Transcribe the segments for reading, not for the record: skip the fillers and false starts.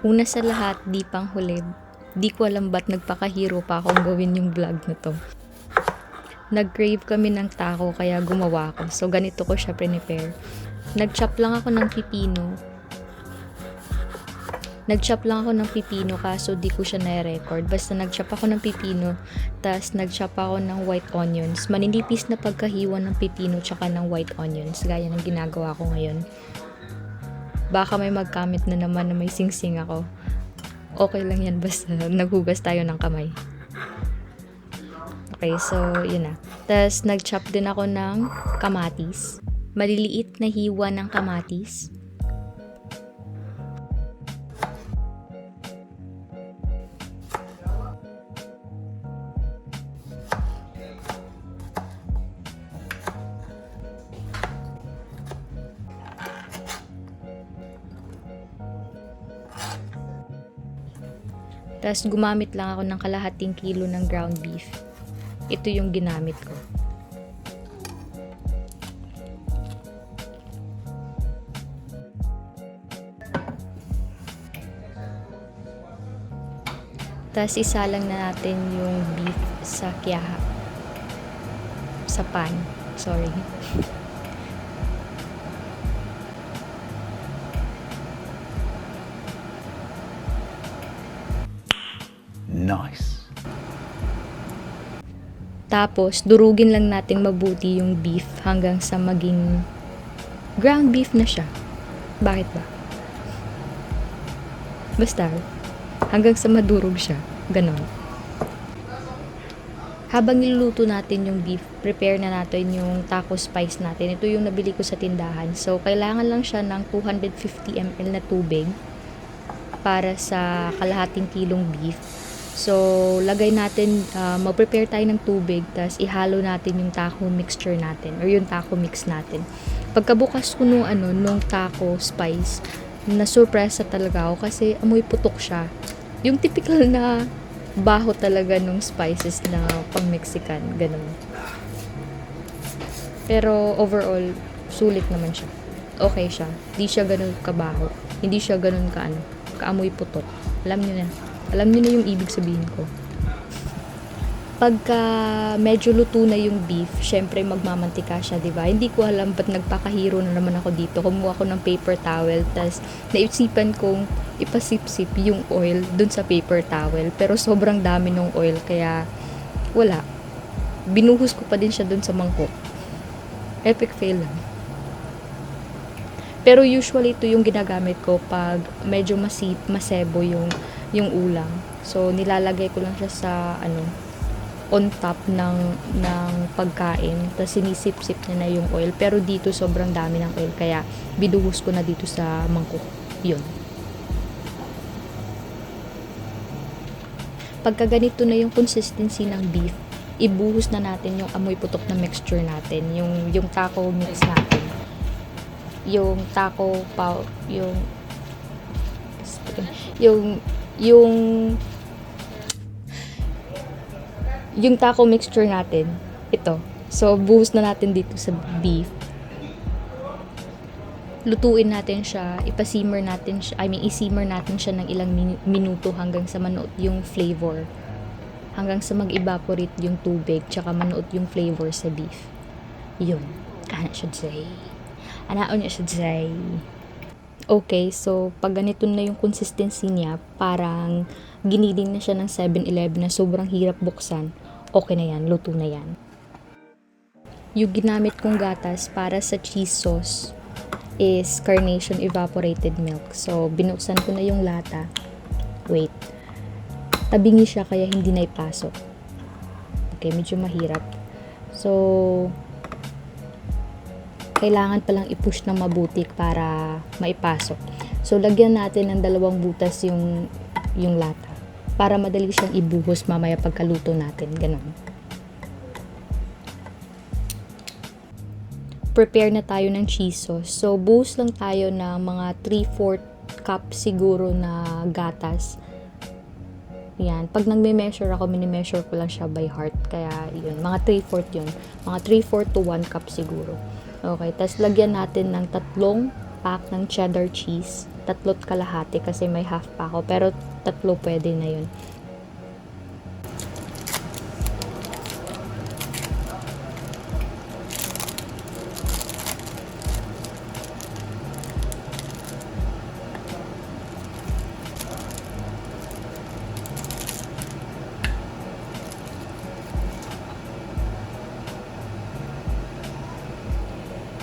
Una sa lahat, di pang huli, di ko alam ba't nagpakahiro pa akong gawin yung vlog na to. Nag-crave kami ng taco kaya gumawa ko. So ganito ko siya prepare. Nag-chop lang ako ng pipino kaso di ko siya na-record. Basta nag-chop ako ng pipino, tas nag-chop ako ng white onions. Maninipis na pagkahiwa ng pipino tsaka ng white onions. Gaya ng ginagawa ko ngayon. Baka may mag-comment na naman na may sing-sing ako. Okay lang yan basta naghugas tayo ng kamay. Okay, so yun na. Tas nag-chop din ako ng kamatis. Maliliit na hiwa ng kamatis. Tapos gumamit lang ako ng kalahating kilo ng ground beef. Ito yung ginamit ko. Tapos isalang na natin yung beef sa kiyaha. Sa pan. Sorry. Nice. Tapos, durugin lang natin mabuti yung beef hanggang sa maging ground beef na siya. Bakit ba? Basta, hanggang sa madurog siya. Ganon. Habang niluluto natin yung beef, prepare na natin yung taco spice natin. Ito yung nabili ko sa tindahan. So, kailangan lang siya ng 250 ml na tubig para sa kalahating kilong beef. So, lagay natin, mag-prepare tayo ng tubig, tapos ihalo natin yung taco mixture natin, or yung taco mix natin. Pagkabukas ko nung taco spice, na-surpresa talaga ako kasi amoy putok siya. Yung typical na baho talaga nung spices na pang-Mexican, ganun. Pero overall, sulit naman siya. Okay siya. Hindi siya ganun kabaho. Hindi siya ganun kaamoy putok. Alam nyo na yung ibig sabihin ko. Pagka medyo luto na yung beef, syempre magmamantika siya, diba? Hindi ko alam ba't nagpakahiro na naman ako dito. Kumuha ko ng paper towel, tas naisipan kong ipasip-sip yung oil dun sa paper towel. Pero sobrang dami ng oil, kaya wala. Binuhos ko pa din siya dun sa mangkok. Epic fail lang. Pero usually ito yung ginagamit ko pag medyo masebo yung ulam. So nilalagay ko lang siya sa on top ng pagkain. Tapos sinisip-sip niya na yung oil. Pero dito sobrang dami ng oil kaya binuhos ko na dito sa mangkok. Yun. Pagka ganito na yung consistency ng beef, ibuhos na natin yung amoy putok na mixture natin. Yung taco mix natin. Yung taco yung taco mixture natin, ito. So, buhos na natin dito sa beef. Lutuin natin siya, isimmer natin siya ng ilang minuto hanggang sa manuot yung flavor. Hanggang sa mag-evaporate yung tubig, tsaka manuot yung flavor sa beef. Yun. Ano should say? Okay, so pag ganito na yung consistency niya, parang giniling na siya ng 7-Eleven na sobrang hirap buksan. Okay na yan, luto na yan. Yung ginamit kong gatas para sa cheese sauce is Carnation evaporated milk. So, binuksan ko na yung lata. Wait. Tabingi siya kaya hindi na ipasok. Okay, medyo mahirap. So, kailangan palang i-push ng mabuti para maipasok. So, lagyan natin ng 2 butas yung lata para madali siyang ibuhos mamaya pagkaluto natin. Ganun. Prepare na tayo ng cheese sauce. So, buhos lang tayo ng mga 3/4 cup siguro na gatas. Yan. Pag nagme-measure ako, mini-measure ko lang siya by heart. Kaya, yun. Mga 3/4 yun. Mga 3/4 to 1 cup siguro. Okay. Tapos, lagyan natin ng 3 pack ng cheddar cheese. 3 kalahati kasi may half pa ako. Pero 3 pwede na yun.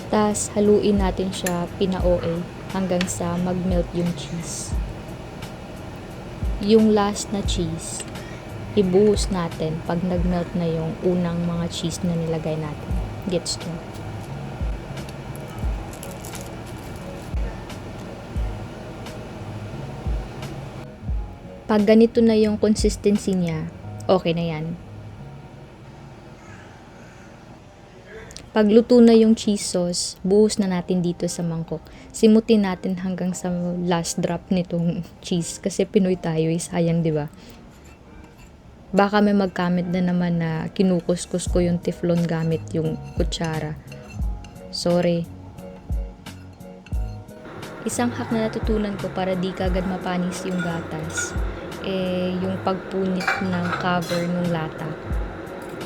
Tas haluin natin siya pina-OA hanggang sa mag-melt yung cheese. Yung last na cheese, ibuhos natin pag nag-melt na yung unang mga cheese na nilagay natin. Gets nyo? Pag ganito na yung consistency niya, okay na yan. Pag luto na yung cheese sauce, buhos na natin dito sa mangkok. Simutin natin hanggang sa last drop nitong cheese kasi Pinoy tayo, sayang 'di ba? Baka may mag-comment na naman na kinukuskus ko yung teflon gamit yung kutsara. Sorry. Isang hack na natutunan ko para di kagad mapanis yung gatas, yung pagpunit ng cover ng lata.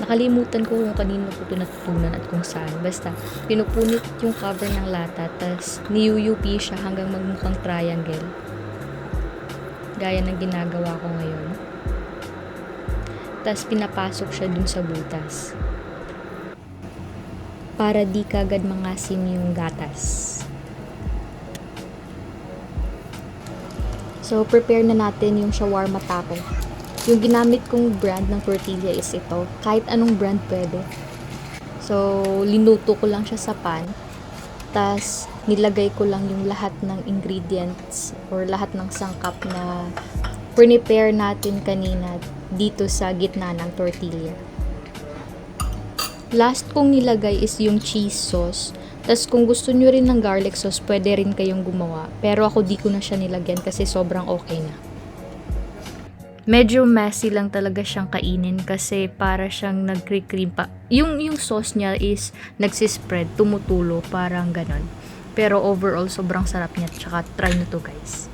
Nakalimutan ko kung kanino ko ito natutunan at kung saan. Basta, pinupunit yung cover ng lata, tas niyuyup siya hanggang magmukhang triangle. Gaya ng ginagawa ko ngayon. Tas pinapasok siya dun sa butas. Para di kagad mangasim yung gatas. So, prepare na natin yung shawarma taco. Yung ginamit kong brand ng tortilla is ito. Kahit anong brand pwede. So, linuto ko lang siya sa pan. Tas, nilagay ko lang yung lahat ng ingredients or lahat ng sangkap na prepare natin kanina dito sa gitna ng tortilla. Last kong nilagay is yung cheese sauce. Tas, kung gusto nyo rin ng garlic sauce, pwede rin kayong gumawa. Pero ako di ko na siya nilagyan kasi sobrang okay na. Medyo messy lang talaga siyang kainin kasi para siyang nagkri-cream pa. Yung sauce niya is nagsispread, tumutulo, parang ganon. Pero overall, sobrang sarap niya. Tsaka try nyo to guys.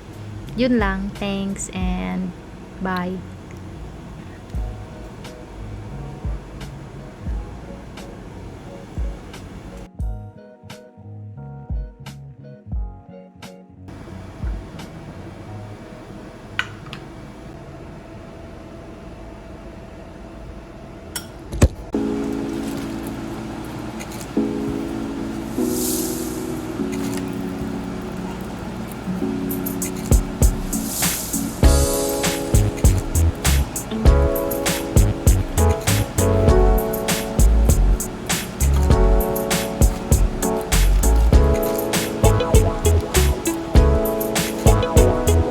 Yun lang. Thanks and bye.